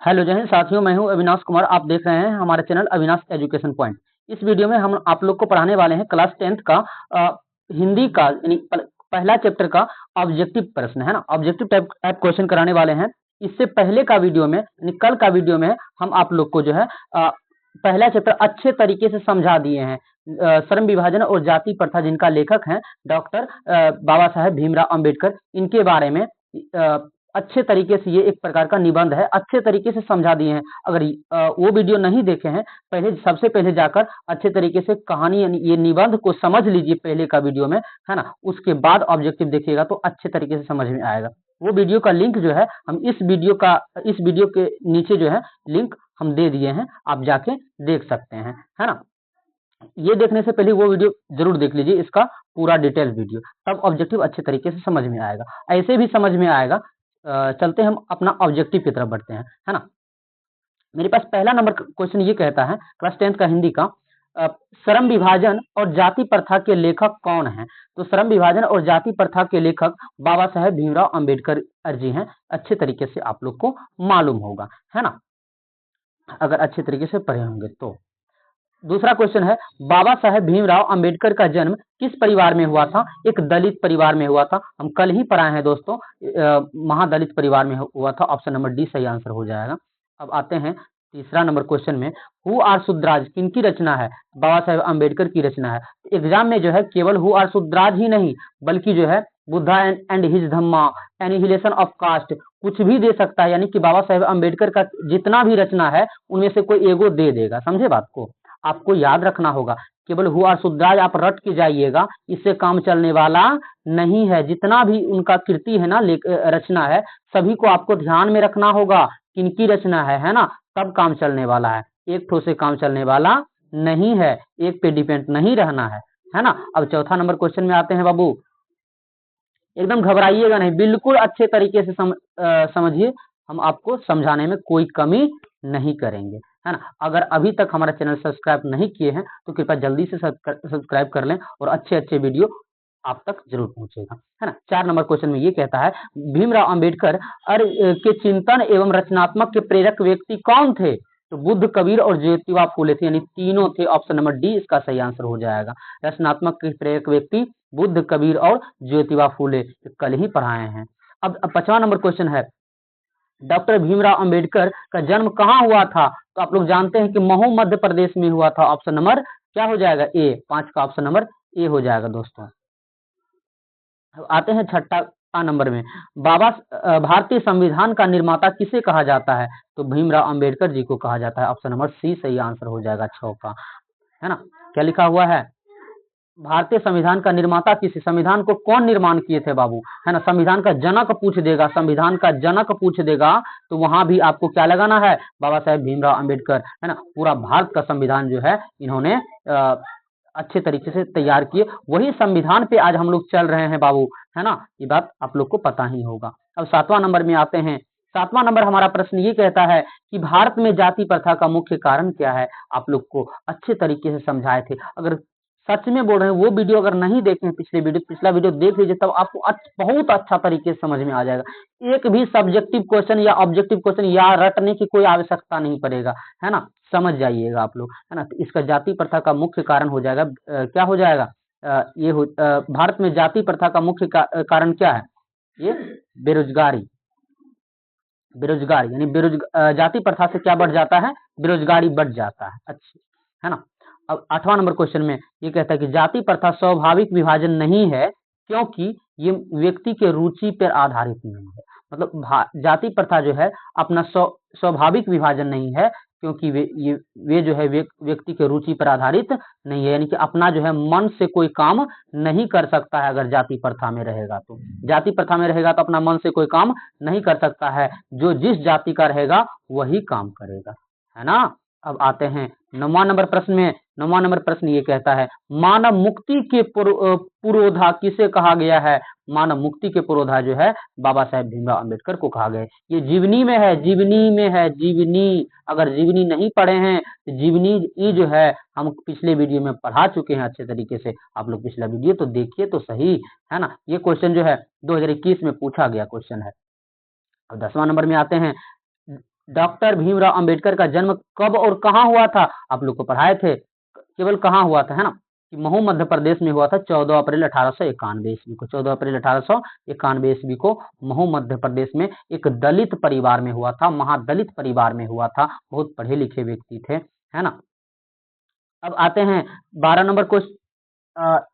Hello जय हिंद साथियों, मैं हूं अविनाश कुमार। आप देख रहे हैं हमारे चैनल अविनाश एजुकेशन पॉइंट। इस वीडियो में हम आप लोग को पढ़ाने वाले हैं क्लास 10th का हिंदी का यानी पहला चैप्टर का ऑब्जेक्टिव प्रश्न है ना। ऑब्जेक्टिव टाइप क्वेश्चन कराने वाले हैं। इससे पहले का वीडियो में यानी कल का वीडियो में हम आप लोग को जो है पहला चैप्टर अच्छे तरीके से समझा दिए हैं। श्रम विभाजन और जाति प्रथा, जिनका लेखक हैं डॉक्टर बाबा साहेब भीमराव अंबेडकर, इनके बारे में अच्छे तरीके से ये एक प्रकार का निबंध है, अच्छे तरीके से समझा दिए हैं। अगर वो वीडियो नहीं देखे हैं, पहले सबसे पहले जाकर अच्छे तरीके से कहानी यानी ये निबंध को समझ लीजिए पहले का वीडियो में, है ना। उसके बाद ऑब्जेक्टिव देखिएगा तो अच्छे तरीके से समझ में आएगा। वो वीडियो का लिंक जो है हम इस वीडियो के नीचे जो है लिंक हम दे दिए हैं, आप जाके देख सकते हैं, है ना। ये देखने से पहले वो वीडियो जरूर देख लीजिए, इसका पूरा डिटेल वीडियो, तब ऑब्जेक्टिव अच्छे तरीके से समझ में आएगा। ऐसे भी समझ में आएगा। चलते हम अपना ऑब्जेक्टिव की तरफ बढ़ते हैं, है ना। मेरे पास पहला नंबर क्वेश्चन ये कहता है क्लास 10th का हिंदी का, श्रम विभाजन और जाति प्रथा के लेखक कौन हैं। तो श्रम विभाजन और जाति प्रथा के लेखक बाबा साहेब भीमराव अंबेडकर जी हैं। अच्छे तरीके से आप लोग को मालूम होगा, है ना, अगर अच्छे तरीके से पढ़े होंगे तो। दूसरा क्वेश्चन है, बाबा साहेब भीमराव अंबेडकर का जन्म किस परिवार में हुआ था। एक दलित परिवार में हुआ था। हम कल ही पढ़ाए हैं दोस्तों, महादलित परिवार में हुआ था। ऑप्शन नंबर डी सही आंसर हो जाएगा। अब आते हैं तीसरा नंबर क्वेश्चन में, हु आर शुद्राज किनकी रचना है। बाबा साहेब अंबेडकर की रचना है। एग्जाम में जो है केवल हु आर शुद्राज ही नहीं, बल्कि जो है Buddha and his Dhamma, annihilation of caste, कुछ भी दे सकता है। यानी कि बाबा साहेब अंबेडकर का जितना भी रचना है उनमें से कोई एगो दे देगा। समझे बात को, आपको याद रखना होगा। केवल हु और शुद्राज आप रट के जाइएगा, इससे काम चलने वाला नहीं है। जितना भी उनका कृति है ना, रचना है, सभी को आपको ध्यान में रखना होगा किनकी रचना है ना, तब काम चलने वाला है। एक ठो से काम चलने वाला नहीं है, एक पे डिपेंड नहीं रहना है ना। अब चौथा नंबर क्वेश्चन में आते हैं बाबू। एकदम घबराइएगा नहीं, बिल्कुल अच्छे तरीके से समझिए। हम आपको समझाने में कोई कमी नहीं करेंगे, है ना। अगर अभी तक हमारा चैनल सब्सक्राइब नहीं किए हैं तो कृपया जल्दी से सब्सक्राइब कर लें, और अच्छे अच्छे वीडियो आप तक जरूर पहुंचेगा, है ना। 4 नंबर क्वेश्चन में ये कहता है, भीमराव अंबेडकर के चिंतन एवं रचनात्मक के प्रेरक व्यक्ति कौन थे। तो बुद्ध, कबीर और ज्योतिबा फूले थे, यानी तीनों थे। ऑप्शन नंबर डी इसका सही आंसर हो जाएगा। रचनात्मक के प्रेरक व्यक्ति बुद्ध, कबीर और ज्योतिबा फूले, कल ही पढ़ाए हैं। अब 5वां नंबर क्वेश्चन है, डॉक्टर भीमराव अंबेडकर का जन्म कहाँ हुआ था। तो आप लोग जानते हैं कि महू मध्य प्रदेश में हुआ था। ऑप्शन नंबर क्या हो जाएगा, ए। 5 का ऑप्शन नंबर ए हो जाएगा दोस्तों। अब आते हैं छठा नंबर में, भारतीय संविधान का निर्माता किसे कहा जाता है। तो भीमराव अंबेडकर जी को कहा जाता है। ऑप्शन नंबर सी सही आंसर हो जाएगा 6 का, है ना। क्या लिखा हुआ है, भारतीय संविधान का निर्माता किसे, संविधान को कौन निर्माण किए थे बाबू, है ना। संविधान का जनक पूछ देगा, संविधान का जनक पूछ देगा तो वहां भी आपको क्या लगाना है, बाबा साहेब भीमराव अंबेडकर, है ना। पूरा भारत का संविधान जो है इन्होंने अच्छे तरीके से तैयार किए। वही संविधान पे आज हम लोग चल रहे हैं बाबू, है ना। ये बात आप लोग को पता ही होगा। अब 7वां नंबर में आते हैं। 7वां नंबर हमारा प्रश्न ये कहता है कि भारत में जाति प्रथा का मुख्य कारण क्या है। आप लोग को अच्छे तरीके से समझाए थे। अगर सच में बोल रहे हैं, वो वीडियो अगर नहीं देखे पिछला वीडियो देख लीजिए, तब आपको बहुत अच्छा तरीके से समझ में आ जाएगा। एक भी सब्जेक्टिव क्वेश्चन या ऑब्जेक्टिव क्वेश्चन या रटने की कोई आवश्यकता नहीं पड़ेगा, है ना। समझ जाइएगा आप लोग, है ना। तो इसका जाति प्रथा का मुख्य कारण हो जाएगा, क्या हो जाएगा, भारत में जाति प्रथा का मुख्य कारण क्या है, ये बेरोजगारी। बेरोजगारी यानी जाति प्रथा से क्या बढ़ जाता है, बेरोजगारी बढ़ जाता है। अच्छा, है ना। अब 8वां नंबर क्वेश्चन में ये कहता है कि जाति प्रथा स्वाभाविक विभाजन नहीं है, क्योंकि ये व्यक्ति के रुचि पर आधारित नहीं है। मतलब जाति प्रथा जो है अपना स्वाभाविक विभाजन नहीं है, क्योंकि वे जो है व्यक्ति के रुचि पर आधारित नहीं है। यानी कि अपना जो है मन से कोई काम नहीं कर सकता है। अगर जाति प्रथा में रहेगा तो, जाति प्रथा में रहेगा तो अपना मन से कोई काम नहीं कर सकता है। जो जिस जाति का रहेगा वही काम करेगा, है ना। अब आते हैं 9वां नंबर प्रश्न में। 9वां नंबर प्रश्न ये कहता है, मानव मुक्ति के पुरोधा किसे कहा गया है। मानव मुक्ति के पुरोधा जो है बाबा साहेब भीमराव अंबेडकर को कहा गया है। ये जीवनी में है, जीवनी में है, जीवनी। अगर जीवनी नहीं पढ़े हैं तो जीवनी ये जो है हम पिछले वीडियो में पढ़ा चुके हैं अच्छे तरीके से। आप लोग पिछला वीडियो तो देखिए तो सही, है ना। ये क्वेश्चन जो है 2021 में पूछा गया क्वेश्चन है। अब 10वां नंबर में आते हैं, डॉक्टर भीमराव अंबेडकर का जन्म कब और कहाँ हुआ था? आप लोग को पढ़ाए थे, केवल कहाँ हुआ था, है ना, कि महू मध्य प्रदेश में हुआ था 14 अप्रैल 1891 ईस्वी को। 14 अप्रैल 1891 ईस्वी को महू मध्य प्रदेश में एक दलित परिवार में हुआ था, महादलित परिवार में हुआ था। बहुत पढ़े लिखे व्यक्ति थे, है ना। अब आते हैं 12 नंबर क्वेश्चन,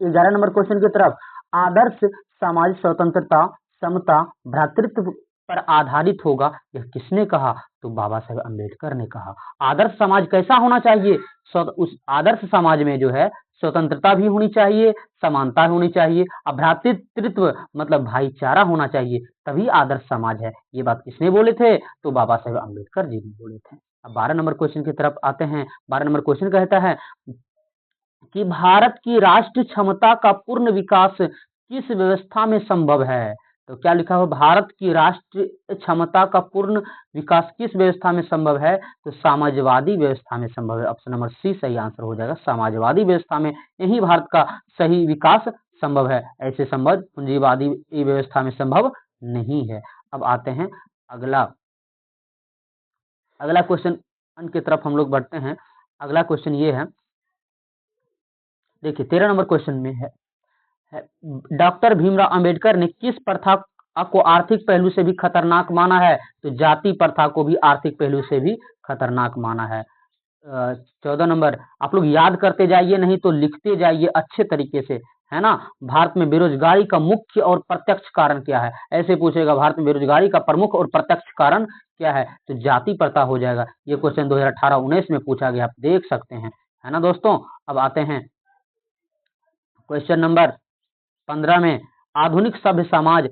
11 नंबर क्वेश्चन की तरफ। आदर्श समाज स्वतंत्रता, समता, भ्रातृत्व पर आधारित होगा, यह किसने कहा? तो बाबा साहेब अम्बेडकर ने कहा। आदर्श समाज कैसा होना चाहिए? उस आदर्श समाज में जो है स्वतंत्रता भी होनी चाहिए, समानता होनी चाहिए, और भ्रातृत्व मतलब भाईचारा होना चाहिए, तभी आदर्श समाज है। ये बात किसने बोले थे? तो बाबा साहेब अम्बेडकर जी ने बोले थे। अब 12 नंबर क्वेश्चन की तरफ आते हैं। 12 नंबर क्वेश्चन कहता है कि भारत की राष्ट्र क्षमता का पूर्ण विकास किस व्यवस्था में संभव है? तो क्या लिखा हो? भारत की राष्ट्र क्षमता का पूर्ण विकास किस व्यवस्था में संभव है? तो समाजवादी व्यवस्था में संभव है। ऑप्शन नंबर सी सही आंसर हो जाएगा। समाजवादी व्यवस्था में यही भारत का सही विकास संभव है, ऐसे संभव पूंजीवादी व्यवस्था में संभव नहीं है। अब आते हैं अगला क्वेश्चन की तरफ हम लोग बढ़ते हैं। अगला क्वेश्चन ये है, देखिए 13 नंबर क्वेश्चन में है डॉक्टर भीमराव अंबेडकर ने किस प्रथा को आर्थिक पहलू से भी खतरनाक माना है? तो जाति प्रथा को भी आर्थिक पहलू से भी खतरनाक माना है। 14 नंबर, आप लोग याद करते जाइए, नहीं तो लिखते जाइए अच्छे तरीके से, है ना। भारत में बेरोजगारी का मुख्य और प्रत्यक्ष कारण क्या है? ऐसे पूछेगा, भारत में बेरोजगारी का प्रमुख और प्रत्यक्ष कारण क्या है? तो जाति प्रथा हो जाएगा। ये क्वेश्चन 2018-19 में पूछा गया, आप देख सकते हैं, है ना दोस्तों। अब आते हैं क्वेश्चन नंबर 15 में। आधुनिक सभ्य समाज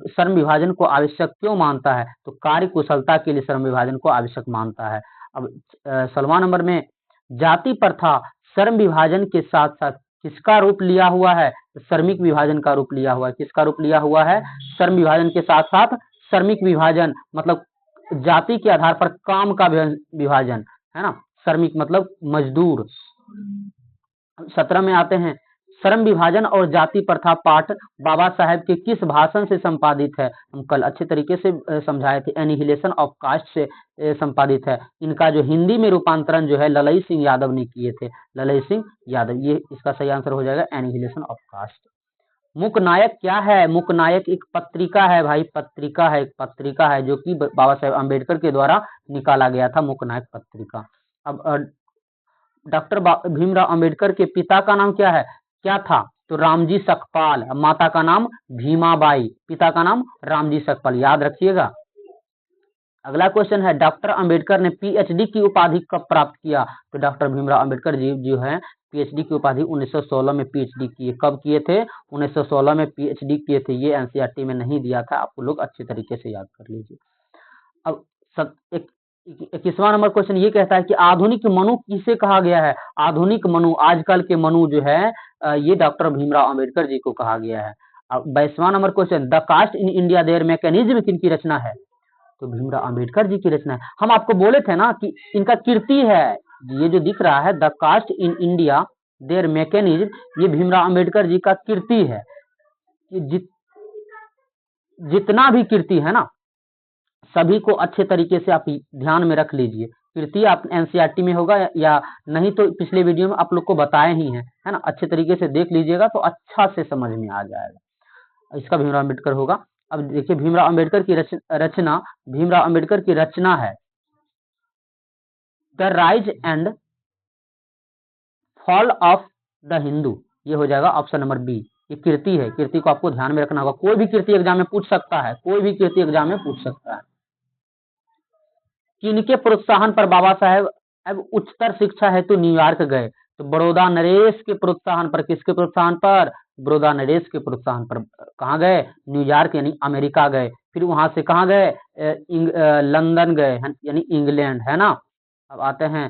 श्रम विभाजन को आवश्यक क्यों मानता है? तो कार्य कुशलता के लिए श्रम विभाजन को आवश्यक मानता है। अब 16वां नंबर में, जाति प्रथा श्रम विभाजन के साथ साथ किसका रूप लिया हुआ है? श्रमिक विभाजन का रूप लिया हुआ है। किसका रूप लिया हुआ है? श्रम विभाजन के साथ साथ श्रमिक विभाजन, मतलब जाति के आधार पर काम का विभाजन, है ना। श्रमिक मतलब मजदूर। 17 में आते हैं, श्रम विभाजन और जाति प्रथा पाठ बाबा साहेब के किस भाषण से संपादित है? हम कल अच्छे तरीके से समझाए थे, एनिहिलेशन ऑफ कास्ट से संपादित है। इनका जो हिंदी में रूपांतरण जो है ललई सिंह यादव ने किए थे, ललई सिंह यादव। ये इसका सही आंसर हो जाएगा, एनिहिलेशन ऑफ कास्ट। मूकनायक क्या है? मूकनायक एक पत्रिका है भाई, पत्रिका है, एक पत्रिका है जो कि बाबा साहेब अम्बेडकर के द्वारा निकाला गया था, मूकनायक पत्रिका। अब डॉक्टर भीमराव अंबेडकर के पिता का नाम क्या था? तो रामजी सकपाल। माता का नाम भीमाबाई, पिता का नाम रामजी सकपाल, याद रखिएगा। अगला क्वेश्चन है, डॉक्टर अंबेडकर ने पीएचडी की उपाधि कब प्राप्त किया? तो डॉक्टर भीमराव अंबेडकर जी जो है पीएचडी की उपाधि 1916 में पीएचडी किए। कब किए थे? 1916 में पीएचडी किए थे। ये एनसीईआरटी में नहीं दिया था, आप लोग अच्छे तरीके से याद कर लीजिए। अब 21वां नंबर क्वेश्चन ये कहता है कि आधुनिक मनु किसे कहा गया है? आधुनिक मनु, आजकल के मनु जो है ये डॉक्टर भीमराव अंबेडकर जी को कहा गया है। अब 22वां number question, the caste in India their mechanism किनकी रचना है? तो भीमराव अंबेडकर जी की रचना है। हम आपको बोले थे ना कि इनका कीर्ति है, ये जो दिख रहा है the caste in India their mechanism, ये भीमराव अंबेडकर जी का कीर्ति है। जितना भी कीर्ति है ना, सभी को अच्छे तरीके से आप ध्यान में रख लीजिए। कीर्ति आप एनसीईआरटी में होगा या नहीं तो पिछले वीडियो में आप लोग को बताए ही हैं, है ना। अच्छे तरीके से देख लीजिएगा तो अच्छा से समझ में आ जाएगा। इसका भीमराव अंबेडकर होगा। अब देखिए भीमराव अंबेडकर की रचना, भीमराव अंबेडकर की रचना है the rise and fall of the Hindu. ये हो जाएगा ऑप्शन नंबर बी। ये कीर्ति है, कीर्ति को आपको ध्यान में रखना होगा। कोई भी कीर्ति एग्जाम में पूछ सकता है, कोई भी कीर्ति एग्जाम में पूछ सकता है। किनके प्रोत्साहन पर बाबा साहेब अब उच्चतर शिक्षा हेतु न्यूयॉर्क गए? तो बड़ौदा नरेश के प्रोत्साहन पर। किसके प्रोत्साहन पर? बड़ौदा नरेश के प्रोत्साहन पर। कहाँ गए? न्यूयॉर्क यानी अमेरिका गए। फिर वहां से कहाँ गए? लंदन गए, यानी इंग्लैंड, है ना। अब आते हैं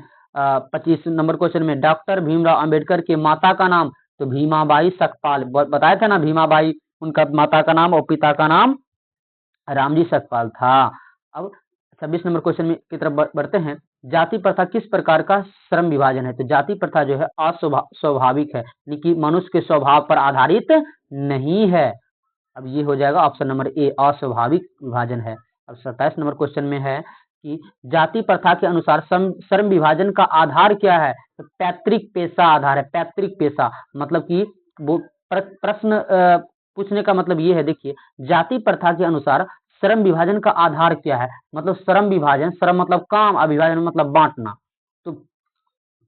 25 नंबर क्वेश्चन में, डॉक्टर भीमराव अंबेडकर के माता का नाम? तो भीमाबाई सकपाल, बताया था ना, भीमाबाई उनका माता का नाम और पिता का नाम रामजी सकपाल था। अब 26 नंबर क्वेश्चन में की तरफ बढ़ते हैं। जाति प्रथा किस प्रकार का श्रम विभाजन है? तो जाति प्रथा जो है अस्वाभाविक है, यानी कि मनुष्य के स्वभाव पर आधारित नहीं है। अब ये हो जाएगा ऑप्शन नंबर ए, अस्वाभाविक विभाजन है। अब 27 नंबर क्वेश्चन में है कि जाति प्रथा के अनुसार श्रम विभाजन का आधार क्या है? तो पैतृक पेशा आधार है। पैतृक पेशा मतलब कि वो प्रश्न पूछने का मतलब ये है, देखिए जाति प्रथा के अनुसार श्रम विभाजन का आधार क्या है? मतलब श्रम विभाजन, श्रम मतलब काम, अविभाजन मतलब बांटना। तो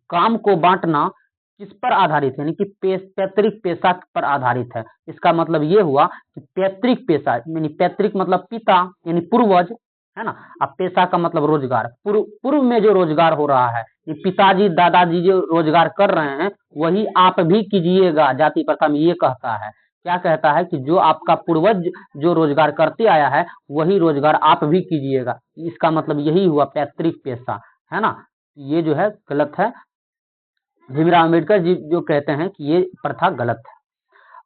काम को बांटना किस पर आधारित है? यानी कि पैतृक पेशा पर आधारित है। इसका मतलब ये हुआ कि पैतृक पेशा यानी पैतृक मतलब पिता यानी पूर्वज, है ना। अब पेशा का मतलब रोजगार, पूर्व में जो रोजगार हो रहा है, ये पिताजी दादाजी जो रोजगार कर रहे हैं वही आप भी कीजिएगा। जाति प्रथा में ये कहता है, क्या कहता है कि जो आपका पूर्वज जो रोजगार करते आया है वही रोजगार आप भी कीजिएगा। इसका मतलब यही हुआ पैतृक पेशा, है ना। ये जो है गलत है। भीमराव अम्बेडकर जी जो कहते हैं कि ये प्रथा गलत है।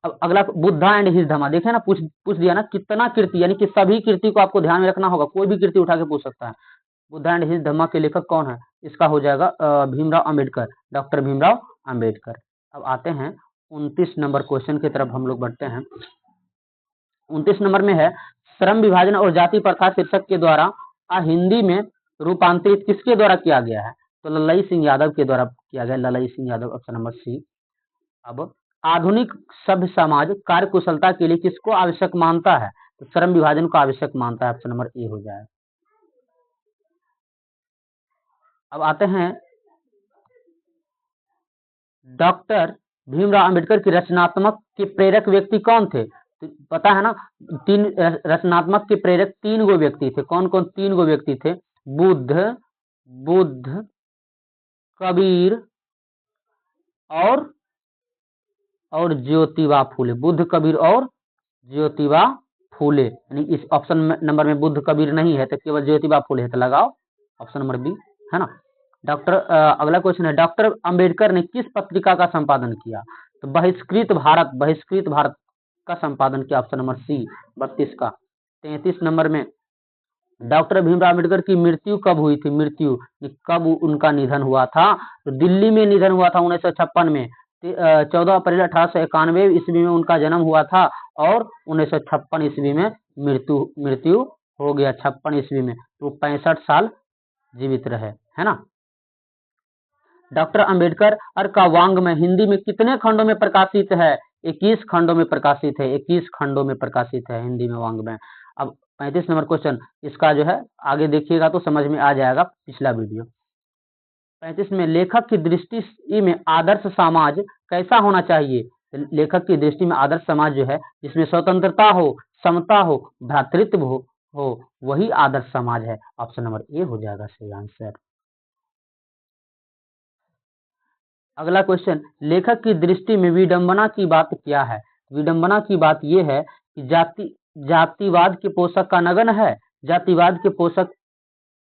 अब अगला बुद्धा एंड हिज धम्मा, देखे ना पूछ दिया ना कितना कृति, यानी कि सभी कृति को आपको ध्यान में रखना होगा, कोई भी कृति उठा के पूछ सकता है। बुद्धा एंड हिज धम्मा के लेखक कौन है? इसका हो जाएगा भीमराव अम्बेडकर, डॉक्टर भीमराव अम्बेडकर। अब आते हैं 29 नंबर क्वेश्चन की तरफ हम लोग बढ़ते हैं। 29 नंबर में है श्रम विभाजन और जाति प्रथा शीर्षक के द्वारा हिंदी में रूपांतरित किसके द्वारा किया गया है? तो ललई सिंह यादव के द्वारा किया गया, Lalai Singh Yadav, option number C. अब आधुनिक सभ्य समाज कार्य कुशलता के लिए किसको आवश्यक मानता है? तो श्रम विभाजन को आवश्यक मानता है, ऑप्शन नंबर ए हो जाए। अब आते हैं डॉक्टर भीमराव अंबेडकर की रचनात्मक के प्रेरक व्यक्ति कौन थे? तो पता है ना, तीन रचनात्मक के प्रेरक 3 गो व्यक्ति थे। कौन कौन 3 गो व्यक्ति थे? बुद्ध, कबीर और ज्योतिबा फूले। बुद्ध, कबीर और ज्योतिबा फूले। यानी इस ऑप्शन नंबर में बुद्ध कबीर नहीं है तो केवल ज्योतिबा फूले है, तो लगाओ ऑप्शन नंबर बी, है ना। अगला क्वेश्चन है डॉक्टर अंबेडकर ने किस पत्रिका का संपादन किया? तो बहिष्कृत भारत का संपादन किया, ऑप्शन नंबर सी 32 का। 33 नंबर में डॉक्टर भीमराव अम्बेडकर की मृत्यु कब हुई थी? कब उनका निधन हुआ था? तो दिल्ली में निधन हुआ था 1956 में। 14 अप्रैल 1891 ईस्वी में उनका जन्म हुआ था और 1956 ईस्वी में मृत्यु हो गया। 56 ईस्वी में तो 65 साल जीवित रहे, है ना। डॉक्टर अंबेडकर का वाङ्मय हिंदी में कितने खंडों में प्रकाशित है? 21 खंडों में प्रकाशित है। 21 खंडों में प्रकाशित है हिंदी में वाङ्मय। अब 35 नंबर क्वेश्चन, इसका जो है आगे देखिएगा तो समझ में आ जाएगा पिछला वीडियो। 35 में लेखक की दृष्टि में आदर्श समाज कैसा होना चाहिए? लेखक की दृष्टि में आदर्श समाज जो है जिसमें स्वतंत्रता हो, समता हो, भ्रातृत्व हो वही आदर्श समाज है। ऑप्शन नंबर ए हो जाएगा सही आंसर। अगला क्वेश्चन, लेखक की दृष्टि में विडंबना की बात क्या है? विडंबना की बात यह है कि जातिवाद के पोषक का नगन है, जातिवाद के पोषक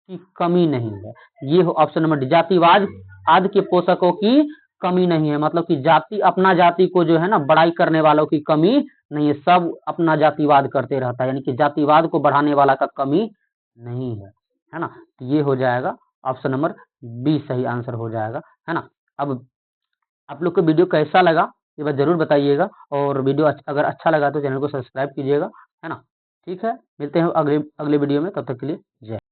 की कमी नहीं है। ये हो ऑप्शन नंबर डी, जातिवाद आदि के पोषकों की कमी नहीं है। मतलब कि अपना जाति को जो है ना बड़ाई करने वालों की कमी नहीं है, सब अपना जातिवाद करते रहता है, यानी कि जातिवाद को बढ़ाने वाला का कमी नहीं है ना। तो ये हो जाएगा ऑप्शन नंबर बी सही आंसर हो जाएगा, है ना। अब आप लोग को वीडियो कैसा लगा ये बात जरूर बताइएगा, और वीडियो अगर अच्छा लगा तो चैनल को सब्सक्राइब कीजिएगा, है ना। ठीक है, मिलते हैं अगले वीडियो में, तब तक के लिए जय।